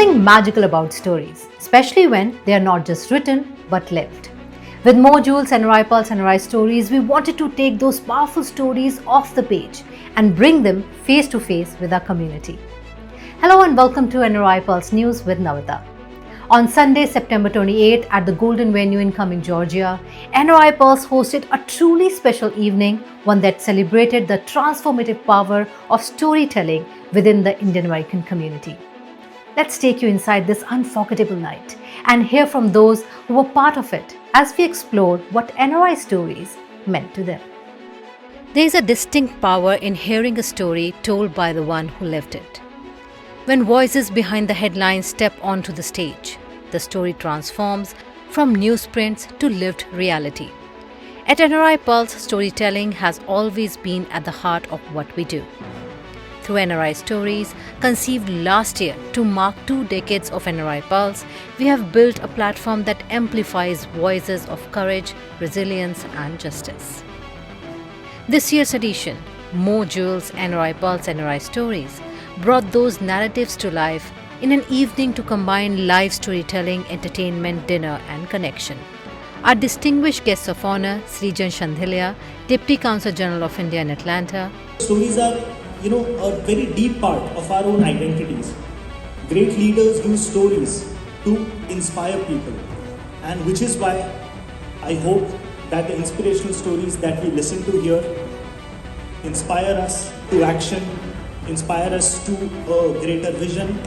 something magical about stories, especially when they are not just written but lived. With more NRI Pulse NRI Stories, we wanted to take those powerful stories off the page and bring them face to face with our community. Hello and welcome to NRI Pulse News with Navita. On Sunday, September 28 at the Golden Venue in Cumming, Georgia, NRI Pulse hosted a truly special evening, one that celebrated the transformative power of storytelling within the Indian American community. Let's take you inside this unforgettable night and hear from those who were part of it as we explored what NRI stories meant to them. There is a distinct power in hearing a story told by the one who lived it. When voices behind the headlines step onto the stage, the story transforms from newsprints to lived reality. At NRI Pulse, storytelling has always been at the heart of what we do. Through NRI Stories, conceived last year to mark 2 decades of NRI Pulse, we have built a platform that amplifies voices of courage, resilience, and justice. This year's edition, More Jewels-NRI Pulse NRI Stories, brought those narratives to life in an evening to combine live storytelling, entertainment, dinner, and connection. Our distinguished guests of honor, Sreejan Shandilya, Deputy Consul General of India in Atlanta. Stories are, a very deep part of our own identities. Great leaders use stories to inspire people, and which is why I hope that the inspirational stories that we listen to here inspire us to action, inspire us to a greater vision.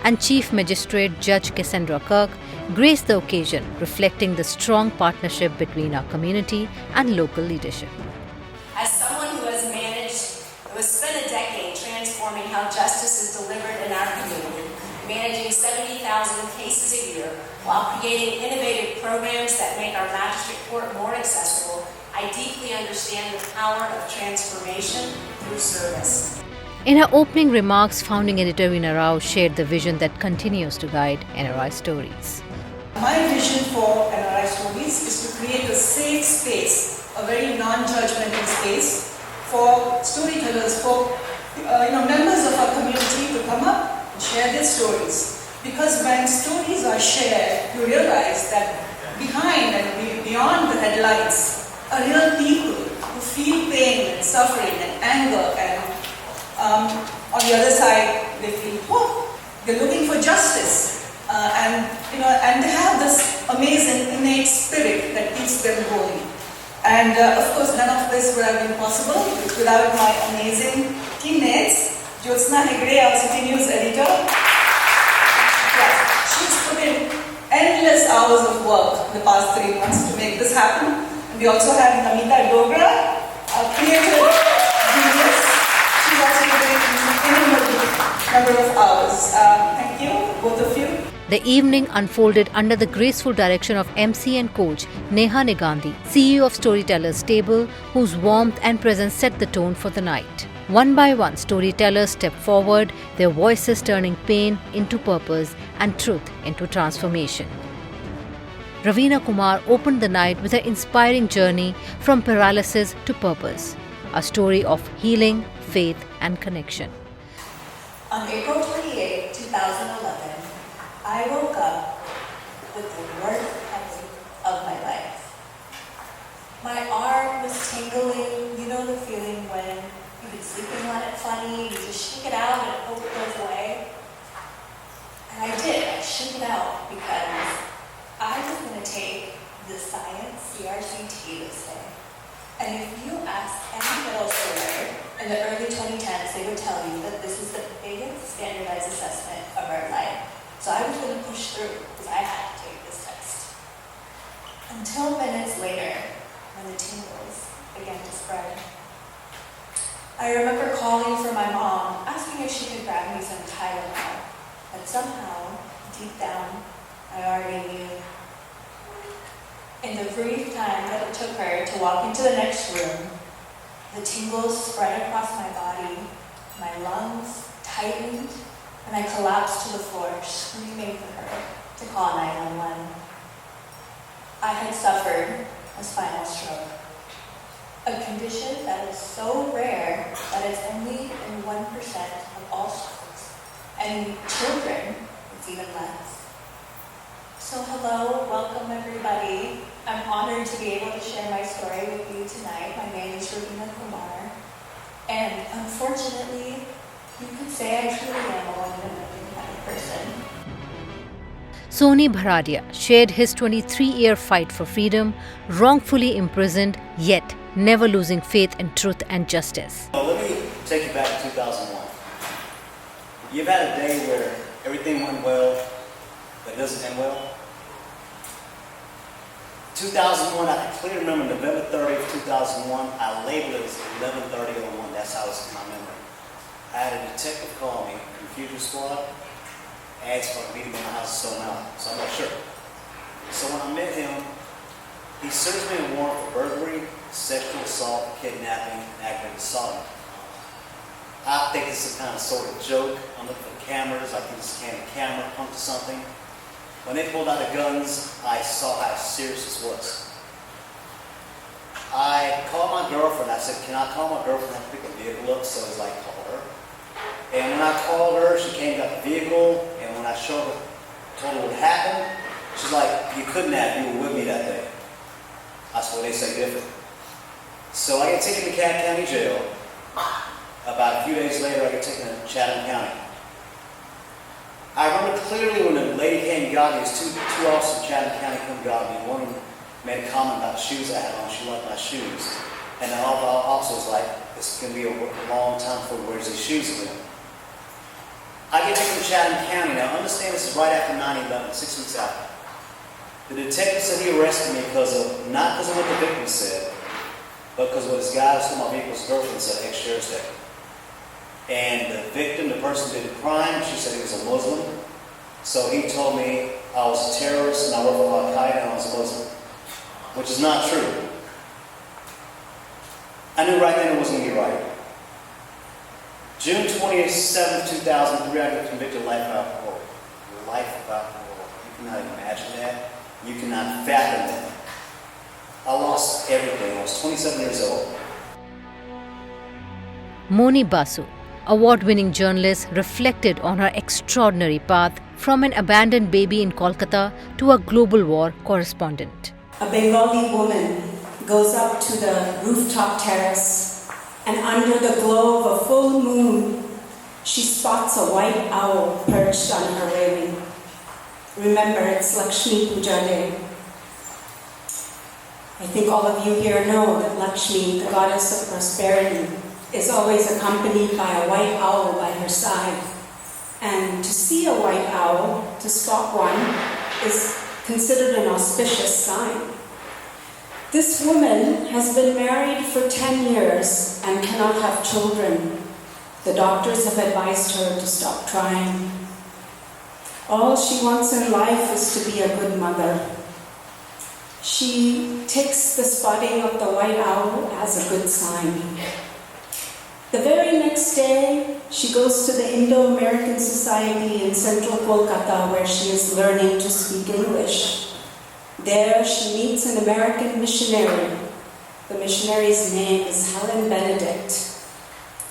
And Chief Magistrate Judge Cassandra Kirk graced the occasion, reflecting the strong partnership between our community and local leadership. As someone who has spent a decade transforming how justice is delivered in our community, managing 70,000 cases a year while creating innovative programs that make our magistrate court more accessible, I deeply understand the power of transformation through service. In her opening remarks, founding editor Veena Rao shared the vision that continues to guide NRI Stories. My vision for NRI Stories is to create a safe space, a very non-judgmental space for storytellers, for members of our community to come up and share their stories. Because when stories are shared, you realize that behind and beyond the headlines are real people who feel pain and suffering and anger, and on the other side they feel hope. They're looking for justice, and they have this amazing innate spirit that keeps them going. And of course, none of this would have been possible without my amazing teammates. Jewels-NRI, our city news editor. Yes, she's put in endless hours of work the past 3 months to make this happen. And we also have Namita Dogra, our creative genius. She's also put in an innumerable number of hours. Thank you, both of you. The evening unfolded under the graceful direction of MC and coach Neha Negandhi, CEO of Storytellars Table, whose warmth and presence set the tone for the night. One by one, storytellers stepped forward, their voices turning pain into purpose and truth into transformation. Raveena Kumar opened the night with her inspiring journey from paralysis to purpose, a story of healing, faith, and connection. On April 28, 2011, I woke up with the worst headache of my life. My arm was tingling, the feeling when you've been sleeping on it funny, you just shake it out and hope it goes away. And I did, I shook it out because I was going to take the science CRCT this day. And if you ask any middle schooler in the early 2010s, they would tell you that this is the biggest standardized assessment of our life. So I was going to push through because I had to take this test. Until minutes later, when the tingles began to spread. I remember calling for my mom, asking if she could grab me some Tylenol. But somehow, deep down, I already knew. In the brief time that it took her to walk into the next room, the tingles spread across my body, my lungs tightened, and I collapsed to the floor, screaming for her to call 911. I had suffered a spinal stroke, a condition that is so rare that it's only in 1% of all strokes. And children, it's even less. So hello, welcome everybody. I'm honored to be able to share my story with you tonight. My name is Raveena Kumar, and unfortunately, you could say I truly am a one-in-a-million kind of person. Sonny Bharadia shared his 23-year fight for freedom, wrongfully imprisoned, yet never losing faith in truth and justice. Let me take you back to 2001. You've had a day where everything went well, but it doesn't end well. 2001, I can clearly remember November 30th, 2001, I labeled it as 11:30:01, that's how it's in my memory. I had a detective call me, Computer Squad, asked for me to be in my house to sell out. So I'm like, sure. So when I met him, he serves me a warrant for burglary, sexual assault, kidnapping, and aggravated assault. I think this is a kind of sort of joke. I'm looking for cameras, like he just came a camera, pumped to something. When they pulled out the guns, I saw how serious this was. I called my girlfriend. I said, can I call my girlfriend and pick a vehicle up? So I was like, call her. And when I called her, she came, got the vehicle, and when I showed her, told her what happened, she's like, you couldn't have, you were with me that day. I said, well, they say different. So I get taken to Cat County Jail. About a few days later, I get taken to Chatham County. I remember clearly when the lady came and got me, there's two officers in Chatham County come and got me. One made a comment about the shoes I had on. She liked my shoes. And the other officer was like, it's going to be a long time before he wears these shoes again. I get taken to Chatham County. Now, understand this is right after 9/11, 6 weeks after. The detective said he arrested me not because of what the victim said, but because what this guy who stole my vehicle's girlfriend said, ex-sheriff's deputy. And the victim, the person who did the crime, she said he was a Muslim. So he told me I was a terrorist and I worked for Al-Qaeda and I was a Muslim, which is not true. I knew right then it wasn't going to be right. June 27, 2003, I got convicted of life without parole. Life without parole. You cannot imagine that. You cannot fathom that. I lost everything. I was 27 years old. Moni Basu, award-winning journalist, reflected on her extraordinary path from an abandoned baby in Kolkata to a global war correspondent. A Bengali woman goes up to the rooftop terrace, and under the glow of a full moon, she spots a white owl perched on her railing. Remember, it's Lakshmi Puja Day. I think all of you here know that Lakshmi, the goddess of prosperity, is always accompanied by a white owl by her side. And to see a white owl, to spot one, is considered an auspicious sign. This woman has been married for 10 years and cannot have children. The doctors have advised her to stop trying. All she wants in life is to be a good mother. She takes the spotting of the white owl as a good sign. The very next day, she goes to the Indo-American Society in central Kolkata, where she is learning to speak English. There, she meets an American missionary. The missionary's name is Helen Benedict.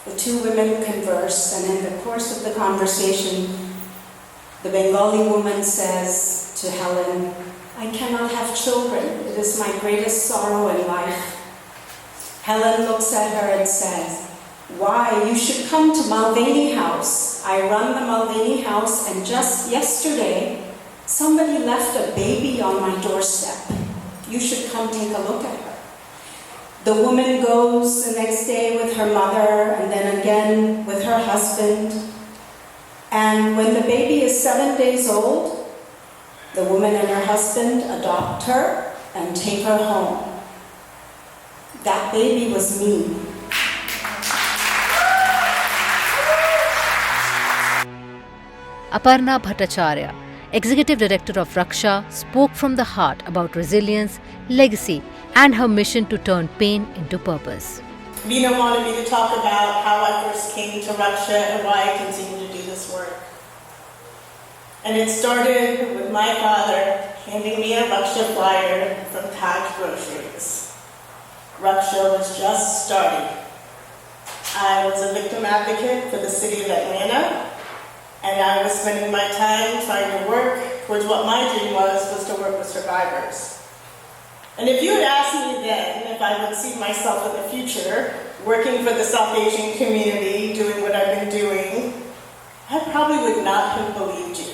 The two women converse, and in the course of the conversation, the Bengali woman says to Helen, I cannot have children. It is my greatest sorrow in life. Helen looks at her and says, why, you should come to Mulvaney House. I run the Mulvaney House, and just yesterday, somebody left a baby on my doorstep. You should come take a look at her. The woman goes the next day with her mother, and then again with her husband. And when the baby is 7 days old, the woman and her husband adopt her and take her home. That baby was me. Aparna Bhattacharyya, Executive Director of Raksha, spoke from the heart about resilience, legacy, and her mission to turn pain into purpose. Veena wanted me to talk about how I first came to Raksha and why I continue to do this work. And it started with my father handing me a Raksha flyer from Taj Groceries. Raksha was just starting. I was a victim advocate for the city of Atlanta, And I was spending my time trying to work towards what my dream was to work with survivors. And if you had asked me then if I would see myself in the future working for the South Asian community, doing what I've been doing, I probably would not have believed you.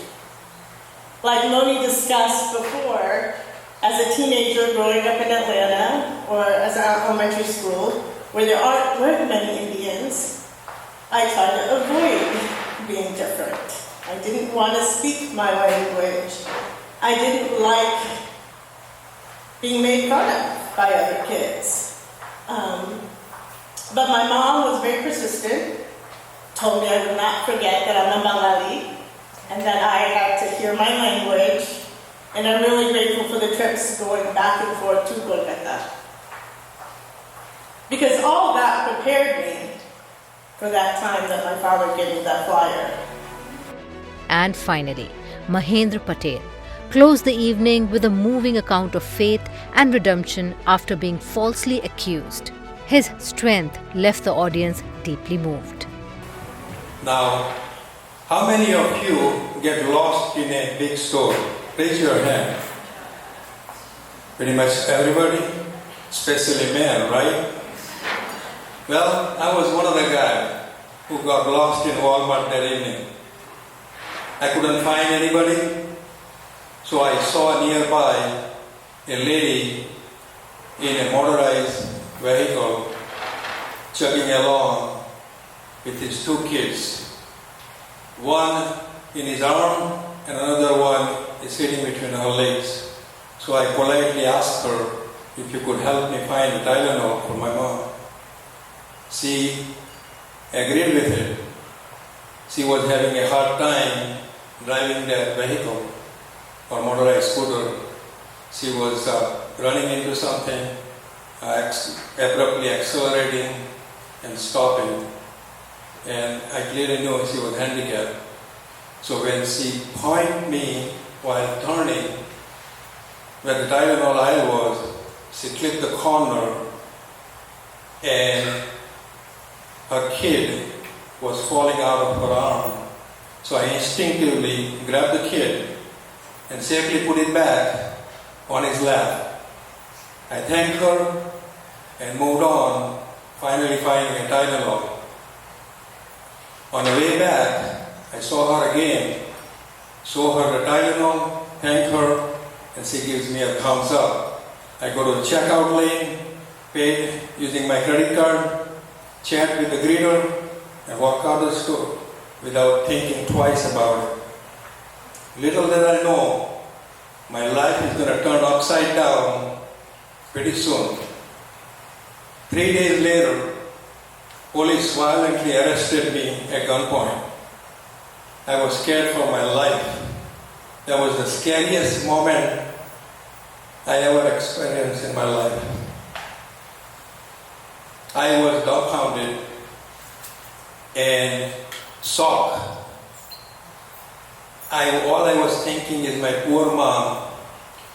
Like Moni discussed before, as a teenager growing up in Atlanta, or as an elementary school, where there weren't many Indians, I tried to avoid being different. I didn't want to speak my language. I didn't like being made fun of by other kids. But my mom was very persistent, told me I would not forget that I'm a Malayali, and that I had to hear my language, and I'm really grateful for the trips going back and forth to Kolkata. Because all that prepared me for that time that my father gave me that flyer. And finally, Mahendra Patel closed the evening with a moving account of faith and redemption after being falsely accused. His strength left the audience deeply moved. Now, how many of you get lost in a big store? Raise your hand. Pretty much everybody, especially men, right? Well, I was one of the guys who got lost in Walmart that evening. I couldn't find anybody, so I saw nearby a lady in a motorized vehicle chugging along with his two kids. One in his arm and another one is sitting between her legs. So I politely asked her if you could help me find a Tylenol for my mom. She agreed with it. She was having a hard time driving that vehicle or motorized scooter. She was running into something, abruptly accelerating and stopping. And I clearly knew she was handicapped. So when she pointed me while turning where the Tylenol aisle was, she clicked the corner and her kid was falling out of her arm. So I instinctively grabbed the kid and safely put it back on his lap. I thanked her and moved on, finally finding a Tylenol. On the way back, I saw her again, show her the Tylenol, thank her, and she gives me a thumbs up. I go to the checkout lane, pay using my credit card, chat with the greeter, and walk out the store without thinking twice about it. Little did I know, my life is going to turn upside down pretty soon. 3 days later, police violently arrested me at gunpoint. I was scared for my life. That was the scariest moment I ever experienced in my life. I was dumbfounded and shocked. All I was thinking is my poor mom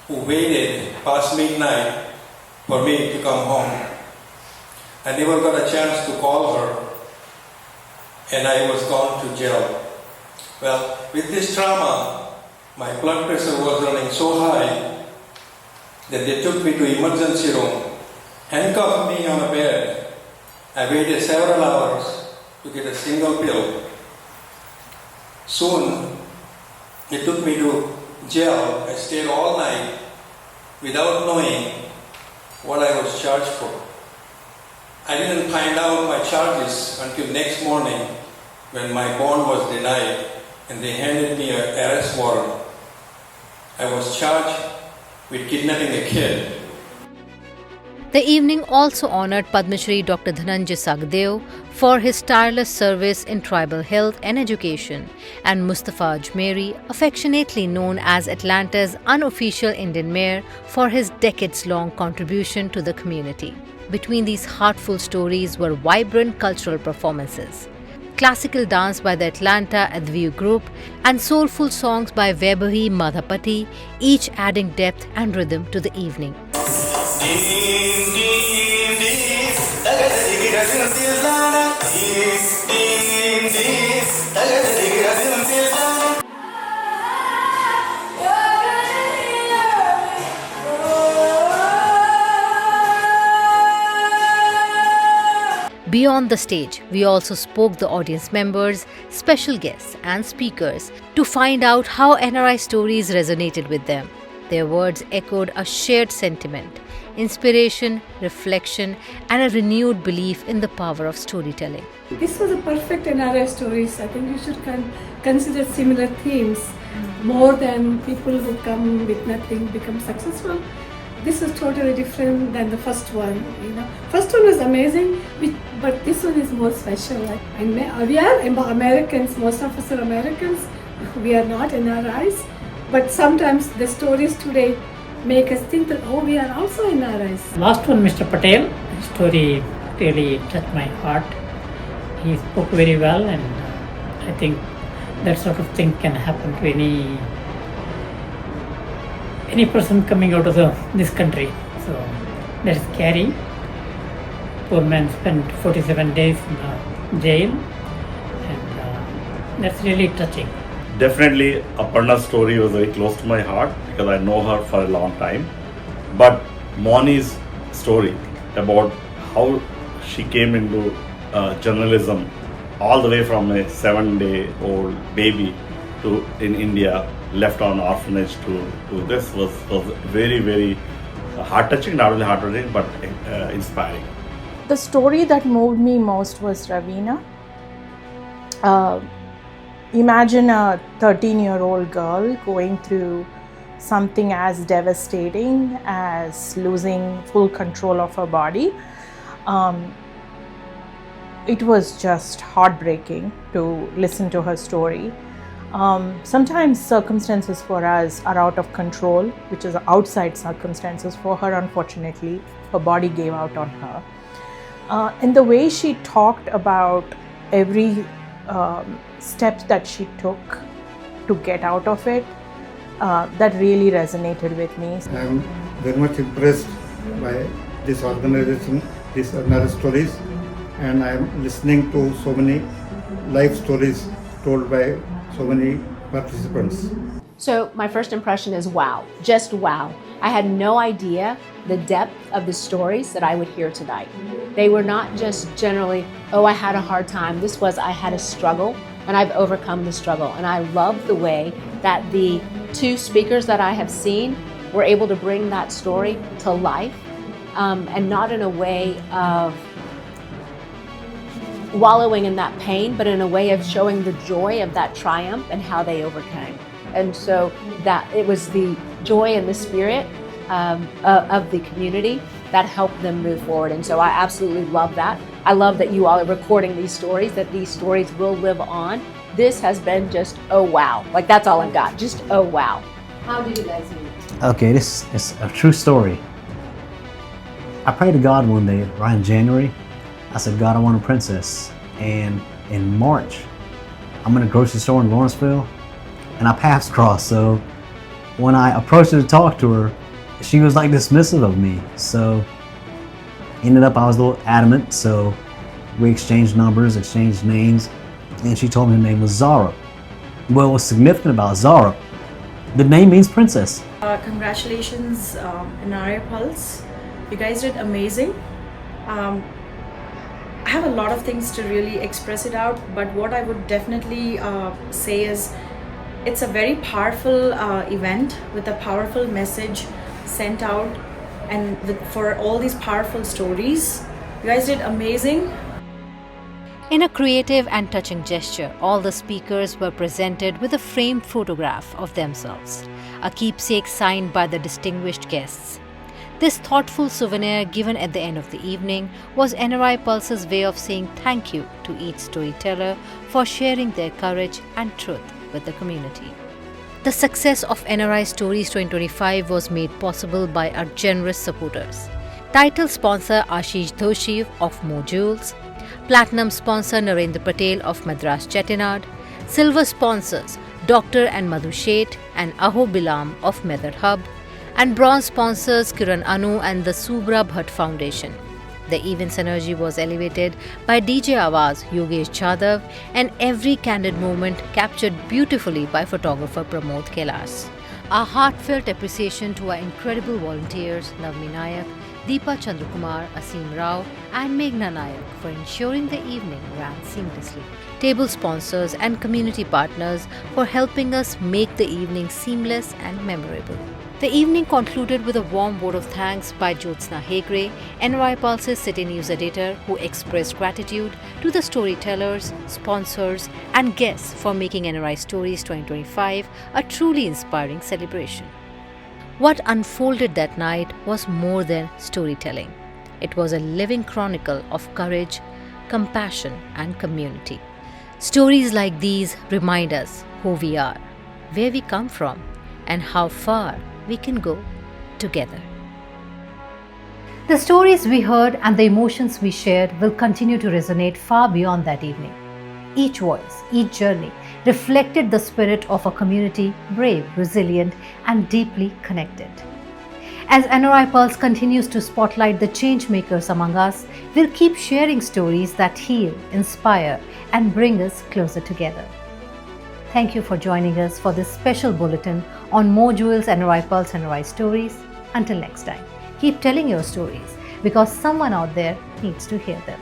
who waited past midnight for me to come home. I never got a chance to call her, and I was gone to jail. Well, with this trauma, my blood pressure was running so high that they took me to emergency room, handcuffed me on a bed. I waited several hours to get a single pill. Soon, they took me to jail. I stayed all night without knowing what I was charged for. I didn't find out my charges until next morning when my bond was denied and they handed me an arrest warrant. I was charged with kidnapping a kid. The evening also honored Padma Shri Dr. Dhananjay Sagdeo for his tireless service in tribal health and education, and Mustafa Ajmeri, affectionately known as Atlanta's unofficial Indian mayor, for his decades-long contribution to the community. Between these heartful stories were vibrant cultural performances, classical dance by the Atlanta Adviyu group, and soulful songs by Vaibhavi Madhapati, each adding depth and rhythm to the evening. Deep, Beyond the stage, we also spoke the audience members, special guests and speakers to find out how NRI stories resonated with them. Their words echoed a shared sentiment, inspiration, reflection and a renewed belief in the power of storytelling. This was a perfect NRI stories. I think you should consider similar themes more than people who come with nothing become successful. This is totally different than the first one. First one was amazing, but this one is more special. We are Americans. Most of us are Americans. We are not NRIs, but sometimes the stories today make us think that we are also NRIs. Last one, Mr. Patel, his story really touched my heart. He spoke very well, and I think that sort of thing can happen to any person coming out of this country. So that is scary. Poor man spent 47 days in jail, and that's really touching. Definitely, Aparna's story was very close to my heart because I know her for a long time. But Moni's story about how she came into journalism, all the way from a 7-day-old baby to in India, left on orphanage to this was very, very heart-touching, not only heart-touching but inspiring. The story that moved me most was Raveena. Imagine a 13-year-old girl going through something as devastating as losing full control of her body. It was just heartbreaking to listen to her story. Sometimes circumstances for us are out of control, which is outside circumstances. For her, unfortunately, her body gave out on her. And the way she talked about every step that she took to get out of it, that really resonated with me. I am very much impressed by this organization, these NRI stories, and I am listening to so many life stories told by so many participants. So my first impression is wow, just wow. I had no idea the depth of the stories that I would hear tonight. They were not just generally, I had a hard time. This was, I had a struggle and I've overcome the struggle. And I love the way that the two speakers that I have seen were able to bring that story to life, and not in a way of wallowing in that pain, but in a way of showing the joy of that triumph and how they overcame. And so that it was the joy and the spirit of the community that helped them move forward. And so I absolutely love that. I love that you all are recording these stories, that these stories will live on. This has been just, oh wow. Like that's all I've got, just oh wow. How did you guys meet? Okay, this is a true story. I prayed to God one day, right in January. I said, God, I want a princess. And in March, I'm in a grocery store in Lawrenceville, and our paths crossed. So when I approached her to talk to her, she was like dismissive of me. So ended up, I was a little adamant. So we exchanged numbers, exchanged names, and she told me her name was Zara. Well, what's significant about Zara, the name means princess. Congratulations, NRI Pulse. You guys did amazing. I have a lot of things to really express it out, but what I would definitely say is it's a very powerful event with a powerful message sent out, and for all these powerful stories. You guys did amazing. In a creative and touching gesture, all the speakers were presented with a framed photograph of themselves, a keepsake signed by the distinguished guests. This thoughtful souvenir given at the end of the evening was NRI Pulse's way of saying thank you to each storyteller for sharing their courage and truth with the community. The success of NRI Stories 2025 was made possible by our generous supporters. Title sponsor Ashish Doshi of Mo Jewels, Platinum sponsor Narendra Patel of Madras Chettinad, Silver sponsors Dr. and Madhu Sheth and Aho Bilam of Method Hub, and bronze sponsors Kiran Anu and the Subra Bhatt Foundation. The event's energy was elevated by DJ Awaz Yogesh Chadav, and every candid moment captured beautifully by photographer Pramod Kailas. Our heartfelt appreciation to our incredible volunteers Navmi Nayak, Deepa Chandrakumar, Asim Rao and Meghna Nayak for ensuring the evening ran seamlessly. Table sponsors and community partners for helping us make the evening seamless and memorable. The evening concluded with a warm vote of thanks by Jyotsna Hegre, NRI Pulse's City News editor, who expressed gratitude to the storytellers, sponsors and guests for making NRI Stories 2025 a truly inspiring celebration. What unfolded that night was more than storytelling. It was a living chronicle of courage, compassion and community. Stories like these remind us who we are, where we come from and how far we can go together. The stories we heard and the emotions we shared will continue to resonate far beyond that evening. Each voice, each journey reflected the spirit of a community brave, resilient, and deeply connected. As NRI Pulse continues to spotlight the change makers among us, we'll keep sharing stories that heal, inspire, and bring us closer together. Thank you for joining us for this special bulletin on more Jewels NRI Pulse NRI Stories. Until next time, keep telling your stories because someone out there needs to hear them.